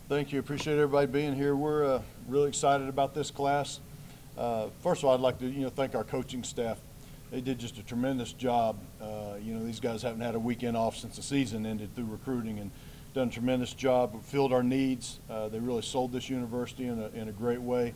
Thank you. Appreciate everybody being here. We're really excited about this class. First of all, I'd like to thank our coaching staff. They did just a tremendous job. These guys haven't had a weekend off since the season ended through recruiting and done a tremendous job, filled our needs. They really sold this university in a great way.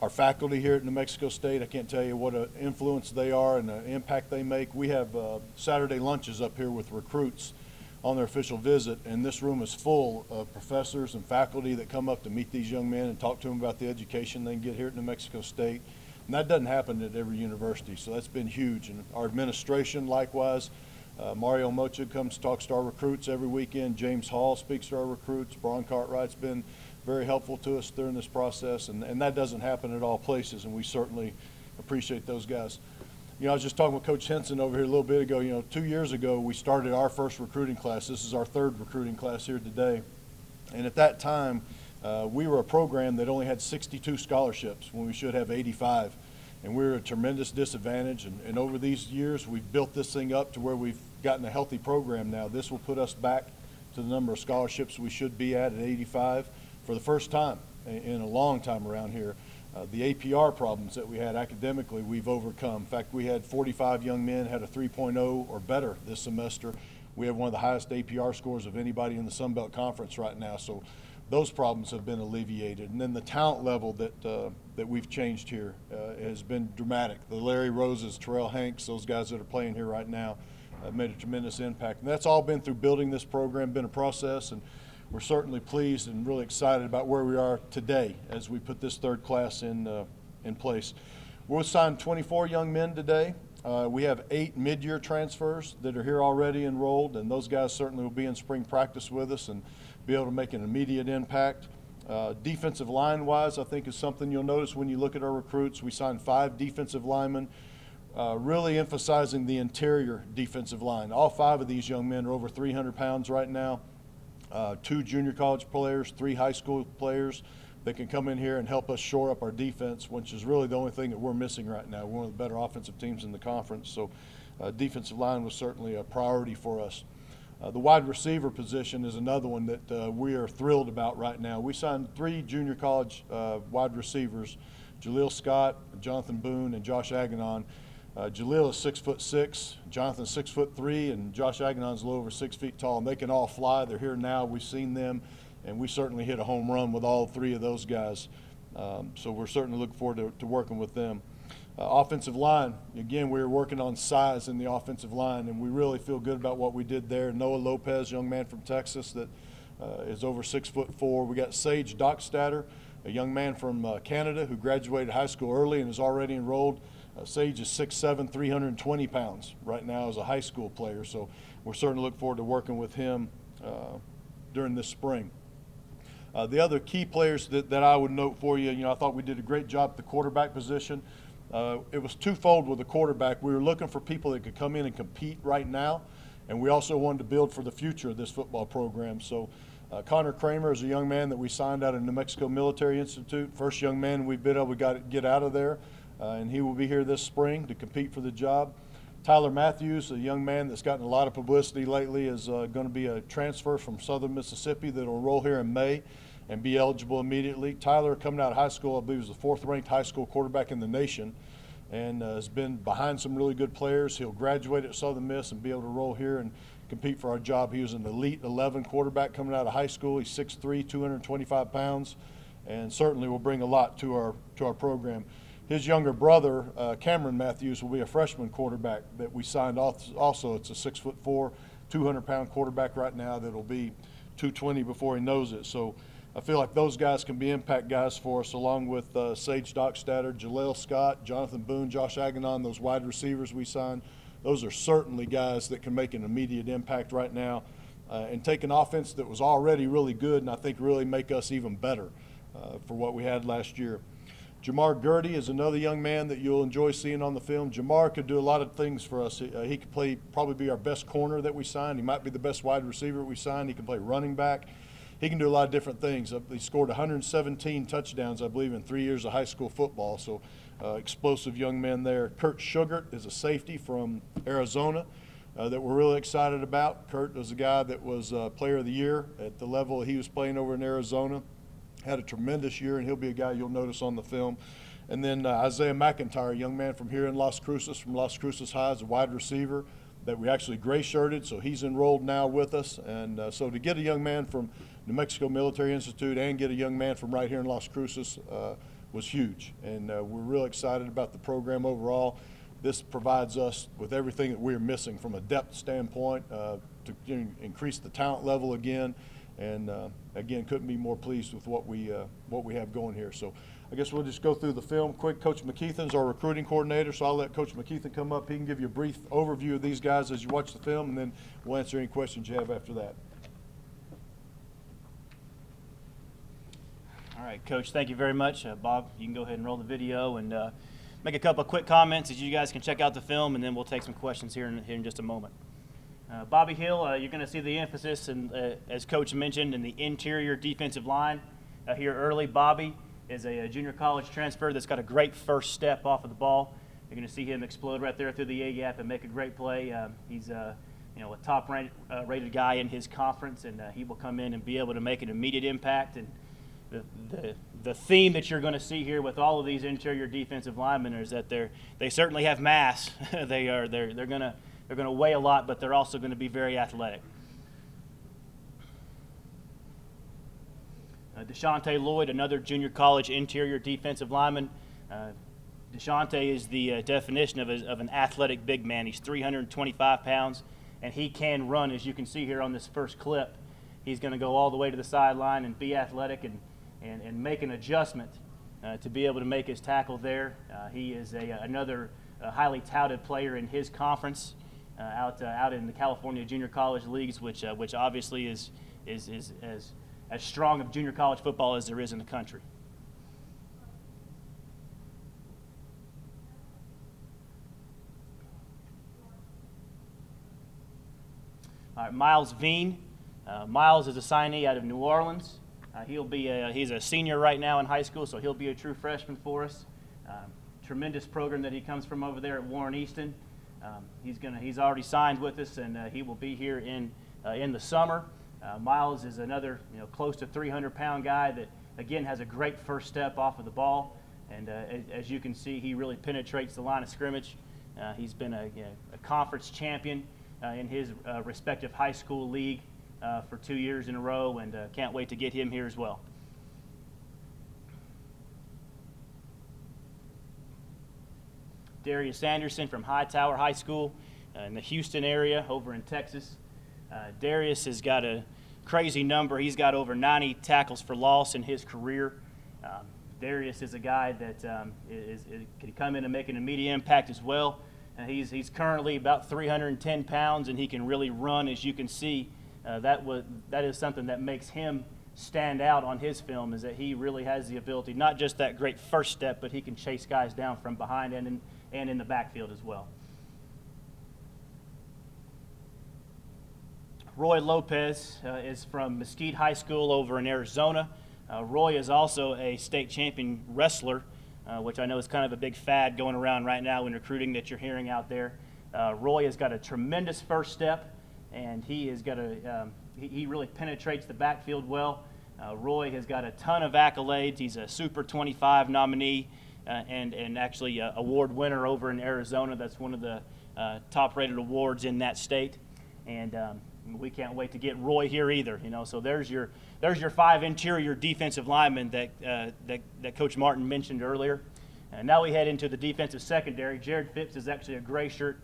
Our faculty here at New Mexico State, I can't tell you what an influence they are and the impact they make. We have Saturday lunches up here with recruits on their official visit, and this room is full of professors and faculty that come up to meet these young men and talk to them about the education they can get here at New Mexico State. And that doesn't happen at every university, so that's been huge. And our administration, likewise, Mario Mocha comes, talks to our recruits every weekend. James Hall speaks to our recruits. Braun Cartwright's been very helpful to us during this process, and that doesn't happen at all places, and we certainly appreciate those guys. I was just talking with Coach Henson over here a little bit ago. 2 years ago, we started our first recruiting class. This is our third recruiting class here today. And at that time, we were a program that only had 62 scholarships when we should have 85. And we were at a tremendous disadvantage. And over these years, we've built this thing up to where we've gotten a healthy program now. This will put us back to the number of scholarships we should be at 85 for the first time in a long time around here. The APR problems that we had academically, we've overcome. In fact, we had 45 young men had a 3.0 or better this semester. We have one of the highest APR scores of anybody in the Sun Belt Conference right now. So those problems have been alleviated. And then the talent level that we've changed here has been dramatic. The Larry Roses, Terrell Hanks, those guys that are playing here right now have made a tremendous impact. And that's all been through building this program, been a process. And we're certainly pleased and really excited about where we are today as we put this third class in place. We'll sign 24 young men today. We have 8 mid-year transfers that are here already enrolled, and those guys certainly will be in spring practice with us and be able to make an immediate impact. Defensive line-wise, I think is something you'll notice when you look at our recruits. We signed 5 defensive linemen, really emphasizing the interior defensive line. All 5 of these young men are over 300 pounds right now. 2 junior college players, 3 high school players that can come in here and help us shore up our defense, which is really the only thing that we're missing right now. We're one of the better offensive teams in the conference, so defensive line was certainly a priority for us. The wide receiver position is another one that we are thrilled about right now. We signed 3 junior college wide receivers, Jaleel Scott, Jonathan Boone, and Josh Aganon. Jaleel is 6'6", Jonathan's 6'3", and Josh Aganon's a little over 6 feet tall, and they can all fly. They're here now. We've seen them, and we certainly hit a home run with all 3 of those guys. So we're certainly looking forward to working with them. Offensive line, again, we're working on size in the offensive line, and we really feel good about what we did there. Noah Lopez, young man from Texas that is over 6'4". We got Sage Dockstader, a young man from Canada who graduated high school early and is already enrolled. Sage is 6'7", 320 pounds right now as a high school player, so we're certainly looking forward to working with him during this spring. The other key players that I would note for you, I thought we did a great job at the quarterback position. It was twofold with the quarterback. We were looking for people that could come in and compete right now, and we also wanted to build for the future of this football program. So Connor Kramer is a young man that we signed out of New Mexico Military Institute. First young man we've been able to get out of there. And he will be here this spring to compete for the job. Tyler Matthews, a young man that's gotten a lot of publicity lately, is going to be a transfer from Southern Mississippi that will enroll here in May and be eligible immediately. Tyler, coming out of high school, I believe was the 4th-ranked high school quarterback in the nation and has been behind some really good players. He'll graduate at Southern Miss and be able to roll here and compete for our job. He was an Elite 11 quarterback coming out of high school. He's 6'3", 225 pounds, and certainly will bring a lot to our program. His younger brother, Cameron Matthews, will be a freshman quarterback that we signed also. It's a 6'4", 200-pound quarterback right now that will be 220 before he knows it. So I feel like those guys can be impact guys for us, along with Sage Dockstader, Jaleel Scott, Jonathan Boone, Josh Aganon, those wide receivers we signed. Those are certainly guys that can make an immediate impact right now and take an offense that was already really good and I think really make us even better for what we had last year. Jamar Gurdy is another young man that you'll enjoy seeing on the film. Jamar could do a lot of things for us. He could probably be our best corner that we signed. He might be the best wide receiver we signed. He can play running back. He can do a lot of different things. He scored 117 touchdowns, I believe, in 3 years of high school football. So explosive young man there. Kurt Sugart is a safety from Arizona that we're really excited about. Kurt was a guy that was Player of the Year at the level he was playing over in Arizona. had a tremendous year, and he'll be a guy you'll notice on the film. And then Isaiah McIntyre, a young man from here in Las Cruces, from Las Cruces High, is a wide receiver that we actually gray-shirted, so he's enrolled now with us. And so to get a young man from New Mexico Military Institute and get a young man from right here in Las Cruces was huge. And we're real excited about the program overall. This provides us with everything that we're missing from a depth standpoint to increase the talent level again. And again, couldn't be more pleased with what we have going here. So I guess we'll just go through the film quick. Coach McKeithen's our recruiting coordinator, so I'll let Coach McKeithen come up. He can give you a brief overview of these guys as you watch the film, and then we'll answer any questions you have after that. All right, Coach, thank you very much. Bob, you can go ahead and roll the video and make a couple of quick comments as you guys can check out the film, and then we'll take some questions here in just a moment. Bobby Hill, you're going to see the emphasis, as Coach mentioned, in the interior defensive line here early. Bobby is a junior college transfer that's got a great first step off of the ball. You're going to see him explode right there through the A-gap and make a great play. He's a top rated guy in his conference, and he will come in and be able to make an immediate impact. And the theme that you're going to see here with all of these interior defensive linemen is that they certainly have mass. they're going to weigh a lot, but they're also going to be very athletic. DeShante Lloyd, another junior college interior defensive lineman. DeShante is the definition of an athletic big man. He's 325 pounds, and he can run, as you can see here on this first clip. He's going to go all the way to the sideline and be athletic and make an adjustment to be able to make his tackle there. He is another highly touted player in his conference out in the California Junior College Leagues, which obviously is as strong of junior college football as there is in the country. All right, Miles Veen. Miles is a signee out of New Orleans. He's a senior right now in high school, so he'll be a true freshman for us. Tremendous program that he comes from over there at Warren Easton. He's already signed with us, and he will be here in the summer. Miles is another close to 300-pound guy that again has a great first step off of the ball, and as you can see, he really penetrates the line of scrimmage. He's been a conference champion in his respective high school league for 2 years in a row, and can't wait to get him here as well. Darius Anderson from Hightower High School in the Houston area over in Texas. Darius has got a crazy number. He's got over 90 tackles for loss in his career. Darius is a guy that can come in and make an immediate impact as well. He's currently about 310 pounds, and he can really run, as you can see. That is something that makes him stand out on his film, is that he really has the ability, not just that great first step, but he can chase guys down from behind and in the backfield as well. Roy Lopez is from Mesquite High School over in Arizona. Roy is also a state champion wrestler, which I know is kind of a big fad going around right now in recruiting that you're hearing out there. Roy has got a tremendous first step, and he really penetrates the backfield well. Roy has got a ton of accolades. He's a Super 25 nominee and actually award winner over in Arizona. That's one of the top-rated awards in that state, and we can't wait to get Roy here either. So there's your 5 interior defensive linemen that Coach Martin mentioned earlier. And now we head into the defensive secondary. Jared Phipps is actually a gray shirt.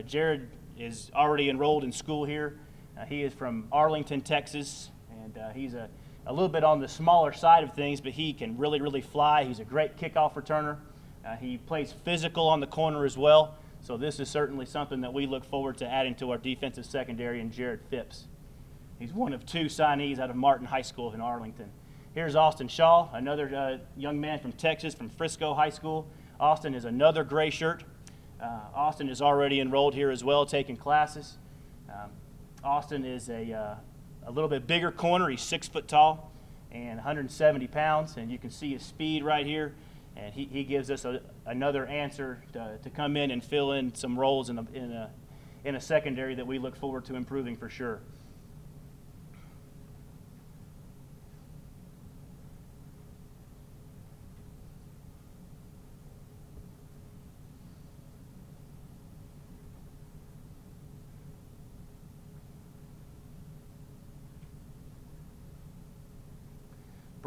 Jared is already enrolled in school here. He is from Arlington, Texas, and he's a little bit on the smaller side of things, but he can really, really fly. He's a great kickoff returner. He plays physical on the corner as well. So this is certainly something that we look forward to adding to our defensive secondary in Jared Phipps. He's one of 2 signees out of Martin High School in Arlington. Here's Austin Shaw, another young man from Texas, from Frisco High School. Austin is another gray shirt. Austin is already enrolled here as well, taking classes. Austin is a little bit bigger corner. He's 6 foot tall and 170 pounds, and you can see his speed right here. And he gives us another answer to come in and fill in some roles in a secondary that we look forward to improving for sure.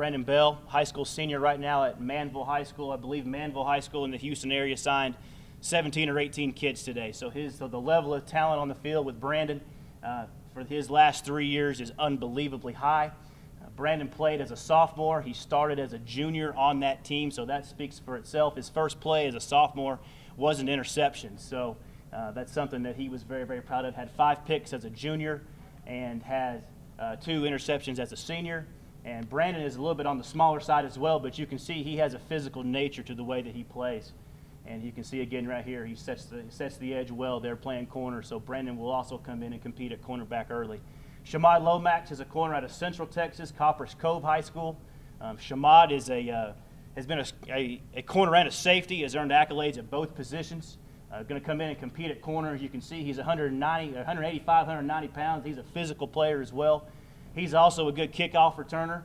Brandon Bell, high school senior right now at Manville High School. I believe Manville High School in the Houston area signed 17 or 18 kids today. So the level of talent on the field with Brandon for his last 3 years is unbelievably high. Brandon played as a sophomore. He started as a junior on that team, so that speaks for itself. His first play as a sophomore was an interception, so that's something that he was very, very proud of. Had 5 picks as a junior and had 2 interceptions as a senior. And Brandon is a little bit on the smaller side as well, but you can see he has a physical nature to the way that he plays. And you can see again right here, he sets the edge well there playing corner, so Brandon will also come in and compete at cornerback early. Shamad Lomax is a corner out of Central Texas, Coppers Cove High School. Shamad is has been a corner and a safety, has earned accolades at both positions. Going to come in and compete at corner. As you can see, he's 185, 190 pounds. He's a physical player as well. He's also a good kickoff returner.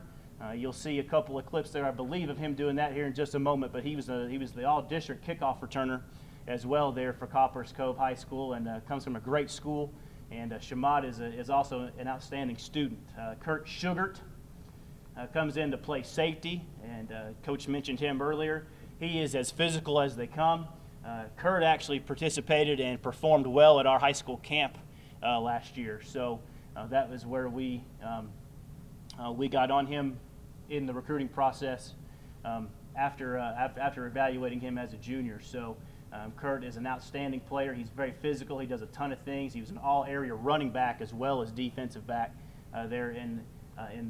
You'll see a couple of clips there, I believe, of him doing that here in just a moment, but he was the all-district kickoff returner as well there for Coppers Cove High School, and comes from a great school. And Shamad is also an outstanding student. Kurt Sugart comes in to play safety, and Coach mentioned him earlier. He is as physical as they come. Kurt actually participated and performed well at our high school camp last year, so that was where we got on him in the recruiting process after evaluating him as a junior. So Kurt is an outstanding player. He's very physical. He does a ton of things. He was an all-area running back as well as defensive back there in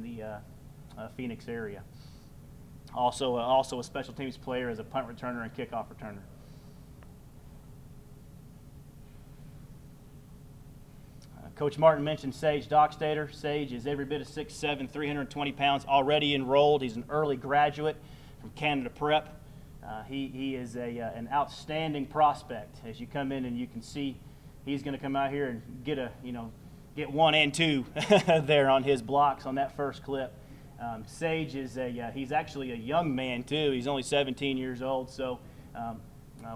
the Phoenix area. Also a special teams player as a punt returner and kickoff returner. Coach Martin mentioned Sage Dockstader. Sage is every bit of 6'7", 320 pounds, already enrolled. He's an early graduate from Canada Prep. He is an outstanding prospect. As you come in and you can see, he's going to come out here and get 1 and 2 there on his blocks on that first clip. Sage is he's actually a young man too. He's only 17 years old, so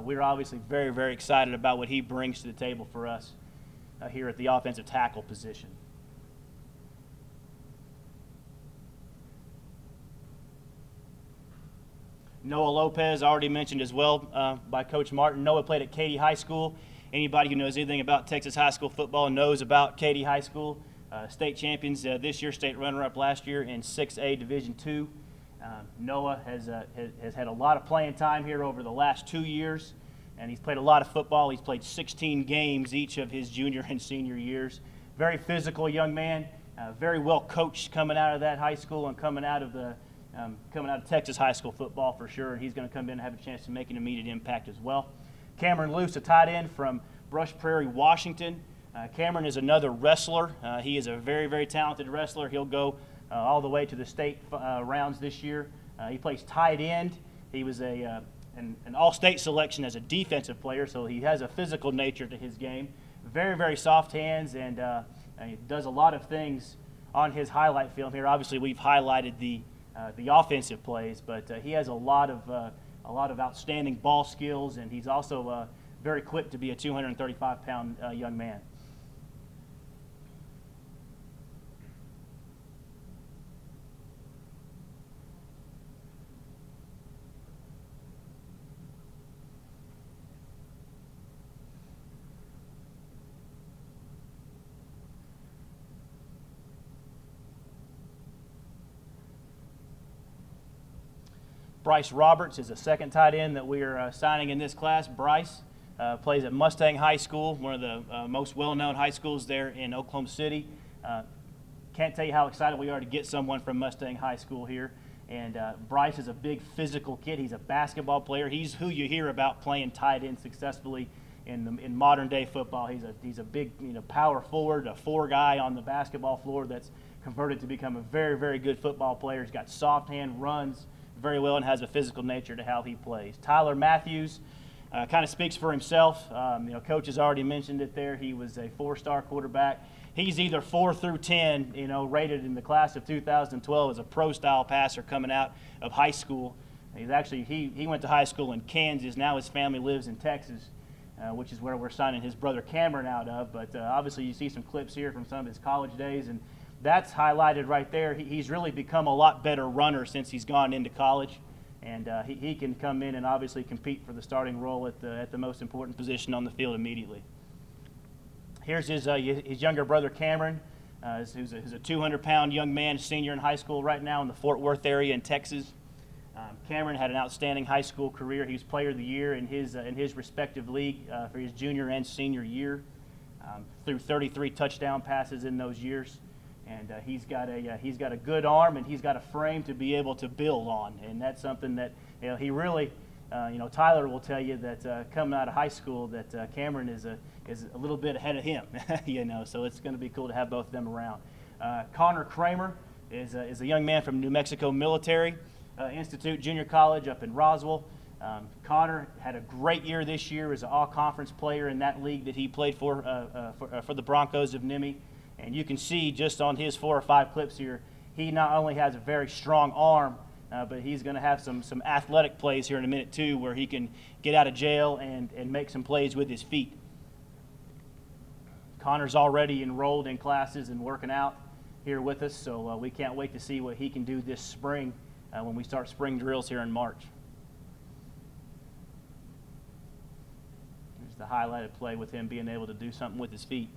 we're obviously very, very excited about what he brings to the table for us here at the offensive tackle position. Noah Lopez, already mentioned as well by Coach Martin. Noah played at Katy High School. Anybody who knows anything about Texas high school football knows about Katy High School. State champions this year, state runner-up last year in 6A Division II. Noah has had a lot of playing time here over the last 2 years, and he's played a lot of football. He's played 16 games each of his junior and senior years. Very physical young man, very well coached coming out of that high school and coming out of Texas high school football for sure. And he's going to come in and have a chance to make an immediate impact as well. Cameron Luce, a tight end from Brush Prairie, Washington. Cameron is another wrestler. He is a very, very talented wrestler. He'll go all the way to the state rounds this year. He plays tight end. He was an all-state selection as a defensive player, so he has a physical nature to his game. Very, very soft hands, and he does a lot of things on his highlight film here. Obviously, we've highlighted the offensive plays, but he has a lot of outstanding ball skills, and he's also very quick to be a 235-pound young man. Bryce Roberts is a second tight end that we are signing in this class. Bryce plays at Mustang High School, one of the most well-known high schools there in Oklahoma City. Can't tell you how excited we are to get someone from Mustang High School here. And Bryce is a big physical kid. He's a basketball player. He's who you hear about playing tight end successfully in modern-day football. He's a big power forward, a 4 guy on the basketball floor that's converted to become a very, very good football player. He's got soft hand, runs very well, and has a physical nature to how he plays. Tyler Matthews kind of speaks for himself. Coach has already mentioned it there. He was a 4-star quarterback. He's either 4 through 10, rated in the class of 2012 as a pro-style passer coming out of high school. He's actually he went to high school in Kansas. Now his family lives in Texas, which is where we're signing his brother Cameron out of. But obviously you see some clips here from some of his college days, and that's highlighted right there. He's really become a lot better runner since he's gone into college, and he can come in and obviously compete for the starting role at the most important position on the field immediately. Here's his younger brother Cameron, who's a 200-pound young man, senior in high school right now in the Fort Worth area in Texas. Cameron had an outstanding high school career. He was Player of the Year in his respective league for his junior and senior year. Threw 33 touchdown passes in those years, and he's got a good arm, and he's got a frame to be able to build on, and that's something that he really. Tyler will tell you that coming out of high school, that Cameron is a little bit ahead of him. So it's going to be cool to have both of them around. Connor Kramer is a young man from New Mexico Military Institute Junior College up in Roswell. Connor had a great year this year as an all-conference player in that league that he played for the Broncos of Nimmie. And you can see just on his 4 or 5 clips here, he not only has a very strong arm, but he's going to have some athletic plays here in a minute too, where he can get out of jail and make some plays with his feet. Connor's already enrolled in classes and working out here with us, so we can't wait to see what he can do this spring when we start spring drills here in March. Here's the highlighted play with him being able to do something with his feet.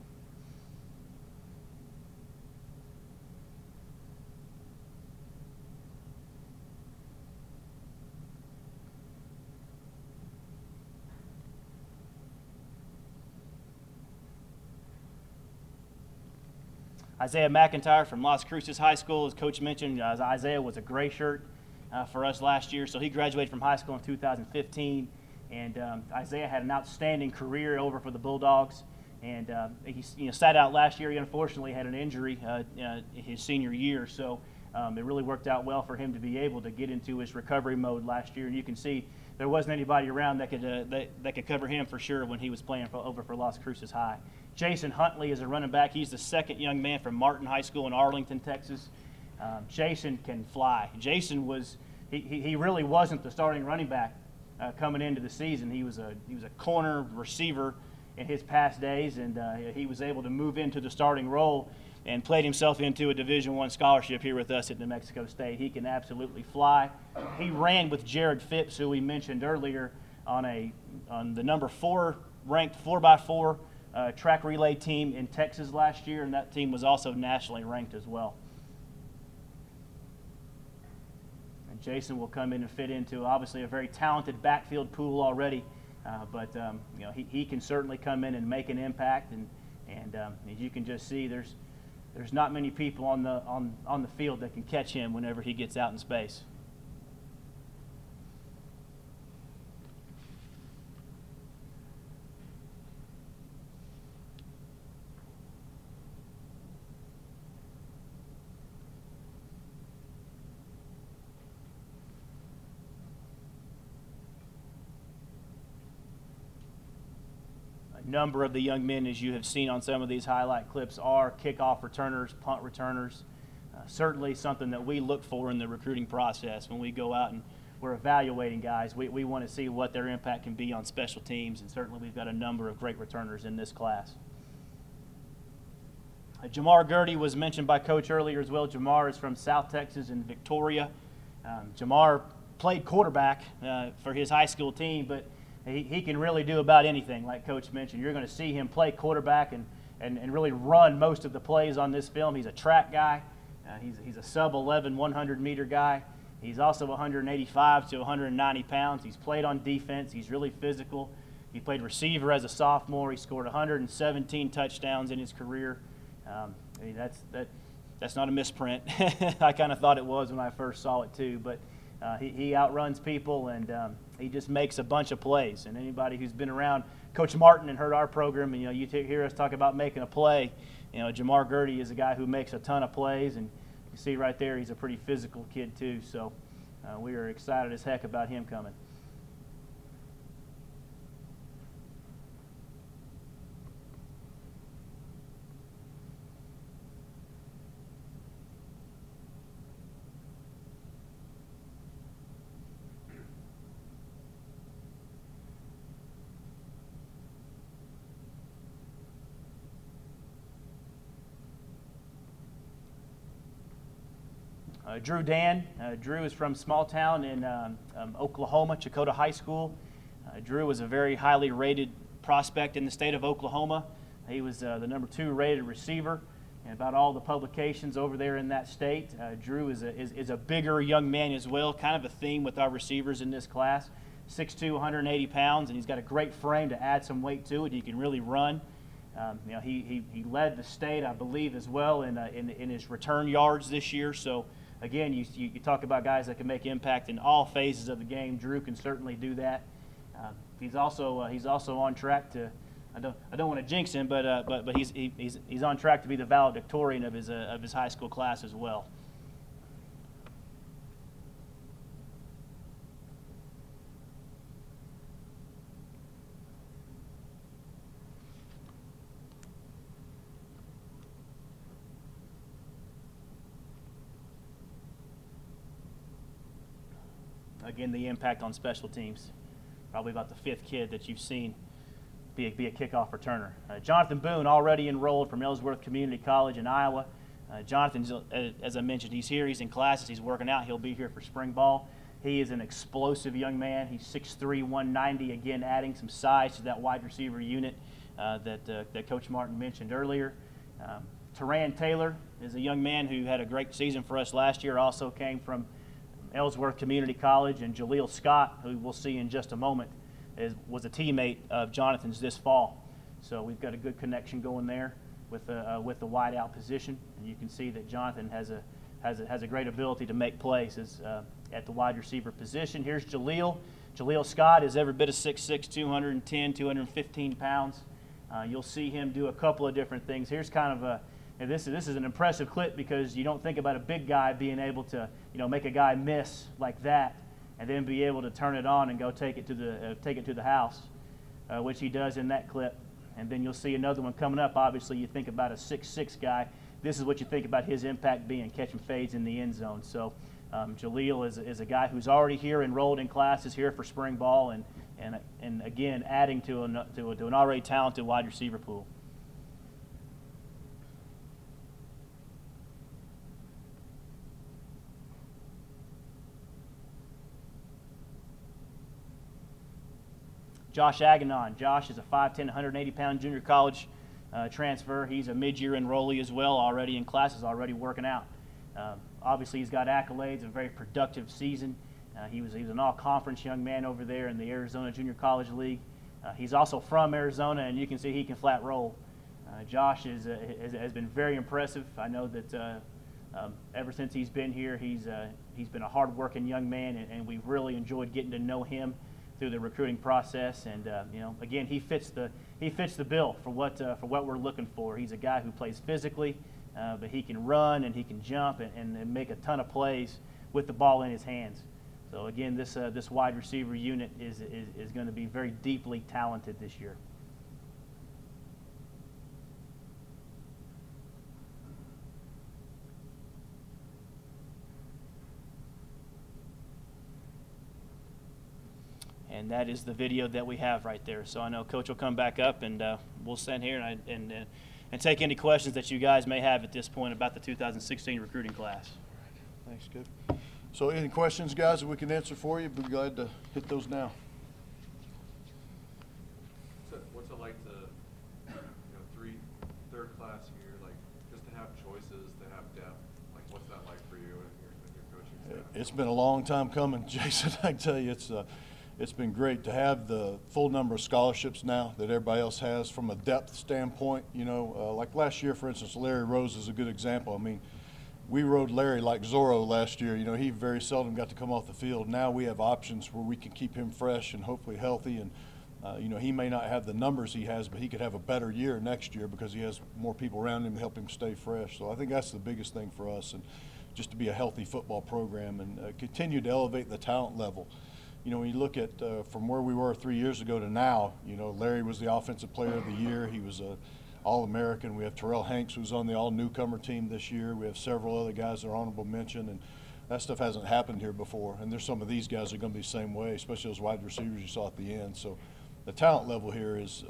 Isaiah McIntyre from Las Cruces High School, as Coach mentioned, Isaiah was a gray shirt for us last year, so he graduated from high school in 2015, and Isaiah had an outstanding career over for the Bulldogs, and he sat out last year. He unfortunately had an injury his senior year, so it really worked out well for him to be able to get into his recovery mode last year, and you can see there wasn't anybody around that could cover him for sure when he was playing over for Las Cruces High. Jason Huntley is a running back. He's the second young man from Martin High School in Arlington, Texas. Jason can fly. Jason he really wasn't the starting running back coming into the season. He was a corner receiver in his past days, and he was able to move into the starting role and played himself into a Division I scholarship here with us at New Mexico State. He can absolutely fly. He ran with Jared Phipps, who we mentioned earlier, on the number 4 ranked 4x4 track relay team in Texas last year, and that team was also nationally ranked as well. And Jason will come in and fit into obviously a very talented backfield pool already, but he can certainly come in and make an impact. And as you can just see, there's not many people on the field that can catch him whenever he gets out in space. Number of the young men, as you have seen on some of these highlight clips, are kickoff returners, punt returners. Certainly something that we look for in the recruiting process when we go out and we're evaluating guys. We want to see what their impact can be on special teams, and certainly we've got a number of great returners in this class. Jamar Gertie was mentioned by Coach earlier as well. Jamar is from South Texas in Victoria. Jamar played quarterback for his high school team, but he can really do about anything, like Coach mentioned. You're going to see him play quarterback and really run most of the plays on this film. He's a track guy. He's a sub-11 100-meter guy. He's also 185 to 190 pounds. He's played on defense. He's really physical. He played receiver as a sophomore. He scored 117 touchdowns in his career. That's not a misprint. I kind of thought it was when I first saw it too, but he outruns people, and he just makes a bunch of plays. And anybody who's been around Coach Martin and heard our program, and you hear us talk about making a play, Jamar Gertie is a guy who makes a ton of plays, and you see right there he's a pretty physical kid too. So we are excited as heck about him coming. Drew Dan. Drew is from small town in Oklahoma, Chakota High School. Drew was a very highly rated prospect in the state of Oklahoma. He was the number 2 rated receiver in about all the publications over there in that state. Drew is a bigger young man as well, kind of a theme with our receivers in this class. 6'2", 180 pounds, and he's got a great frame to add some weight to it. He can really run. He led the state, I believe, as well in his return yards this year. So again, you talk about guys that can make impact in all phases of the game. Drew can certainly do that. He's also on track to. I don't want to jinx him, but he's on track to be the valedictorian of his high school class as well. Again, the impact on special teams. Probably about the 5th kid that you've seen be a kickoff returner. Jonathan Boone, already enrolled from Ellsworth Community College in Iowa. Jonathan's, as I mentioned, he's here. He's in classes. He's working out. He'll be here for spring ball. He is an explosive young man. He's 6'3", 190, again, adding some size to that wide receiver unit that Coach Martin mentioned earlier. Teran Taylor is a young man who had a great season for us last year, also came from Ellsworth Community College, and Jaleel Scott, who we'll see in just a moment, was a teammate of Jonathan's this fall. So we've got a good connection going there with the wideout position, and you can see that Jonathan has a great ability to make plays at the wide receiver position. Here's Jaleel. Jaleel Scott is every bit of 6'6", 210, 215 pounds. You'll see him do a couple of different things. Here's kind of and this is an impressive clip because you don't think about a big guy being able to make a guy miss like that and then be able to turn it on and go take it to the house, which he does in that clip. And then you'll see another one coming up. Obviously, you think about a 6'6" guy. This is what you think about his impact being, catching fades in the end zone. So Jaleel is a guy who's already here, enrolled in classes here for spring ball, and again adding to an already talented wide receiver pool. Josh Aganon. Josh is a 5'10", 180-pound junior college transfer. He's a mid-year enrollee as well, already in classes, already working out. Obviously, he's got accolades, a very productive season. He was an all-conference young man over there in the Arizona Junior College League. He's also from Arizona, and you can see he can flat roll. Josh has been very impressive. I know that ever since he's been here, he's been a hard-working young man, and we've really enjoyed getting to know him through the recruiting process. And again, he fits the bill for what we're looking for. He's a guy who plays physically, but he can run and he can jump and make a ton of plays with the ball in his hands. So again, this wide receiver unit is going to be very deeply talented this year. And that is the video that we have right there. So I know Coach will come back up, and we'll stand here and take any questions that you guys may have at this point about the 2016 recruiting class. Thanks, Coach. So any questions, guys, that we can answer for you? Be glad to hit those now. So what's it like to, third class year, like just to have choices, to have depth? Like what's that like for you and your coaching staff? It's been a long time coming, Jason. I can tell you, it's been great to have the full number of scholarships now that everybody else has from a depth standpoint. Like last year, for instance, Larry Rose is a good example. I mean, we rode Larry like Zorro last year. He very seldom got to come off the field. Now we have options where we can keep him fresh and hopefully healthy. And, he may not have the numbers he has, but he could have a better year next year because he has more people around him to help him stay fresh. So I think that's the biggest thing for us, and just to be a healthy football program and continue to elevate the talent level. When you look at from where we were 3 years ago to now, Larry was the Offensive Player of the Year. He was a All-American. We have Terrell Hanks, who's on the all-newcomer team this year. We have several other guys that are honorable mention, and that stuff hasn't happened here before. And there's some of these guys that are going to be the same way, especially those wide receivers you saw at the end. So the talent level here is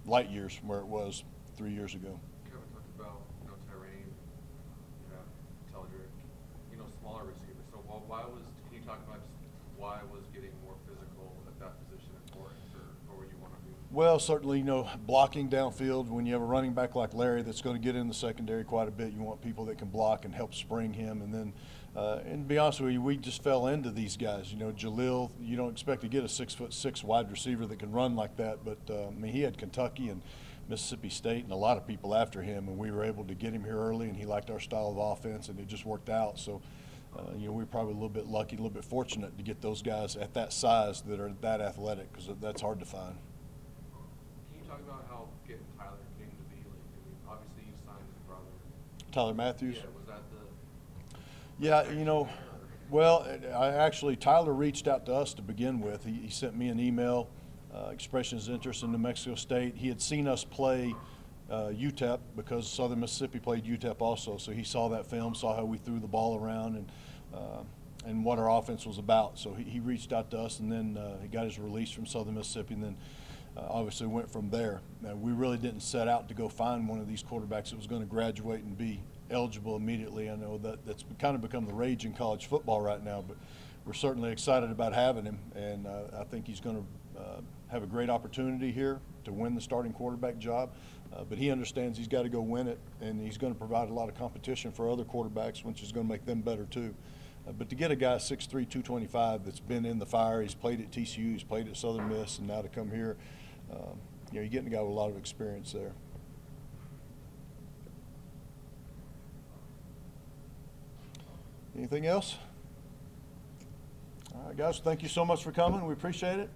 light years from where it was 3 years ago. Kevin talked about, Terrain, you have Teldrick, smaller Well, certainly, blocking downfield. When you have a running back like Larry that's going to get in the secondary quite a bit, you want people that can block and help spring him. And then, and to be honest with you, we just fell into these guys. Jalil, you don't expect to get a 6'6" wide receiver that can run like that. But I mean, he had Kentucky and Mississippi State and a lot of people after him, and we were able to get him here early, and he liked our style of offense, and it just worked out. So, we were probably a little bit lucky, a little bit fortunate to get those guys at that size that are that athletic, because that's hard to find. Can you talk about how getting Tyler came to be? Like, I mean, obviously you signed his brother. Tyler Matthews? Yeah, was that the? Yeah, well, Tyler reached out to us to begin with. He sent me an email expressing his interest in New Mexico State. He had seen us play UTEP because Southern Mississippi played UTEP also. So he saw that film, saw how we threw the ball around and what our offense was about. So he reached out to us, and then he got his release from Southern Mississippi, and then obviously went from there. Now, we really didn't set out to go find one of these quarterbacks that was going to graduate and be eligible immediately. I know that's kind of become the rage in college football right now, but we're certainly excited about having him, and I think he's going to have a great opportunity here to win the starting quarterback job. But he understands he's got to go win it, and he's going to provide a lot of competition for other quarterbacks, which is going to make them better too. But to get a guy 6'3", 225 that's been in the fire, he's played at TCU, he's played at Southern Miss, and now to come here, you're getting a guy with a lot of experience there. Anything else? All right, guys, thank you so much for coming. We appreciate it.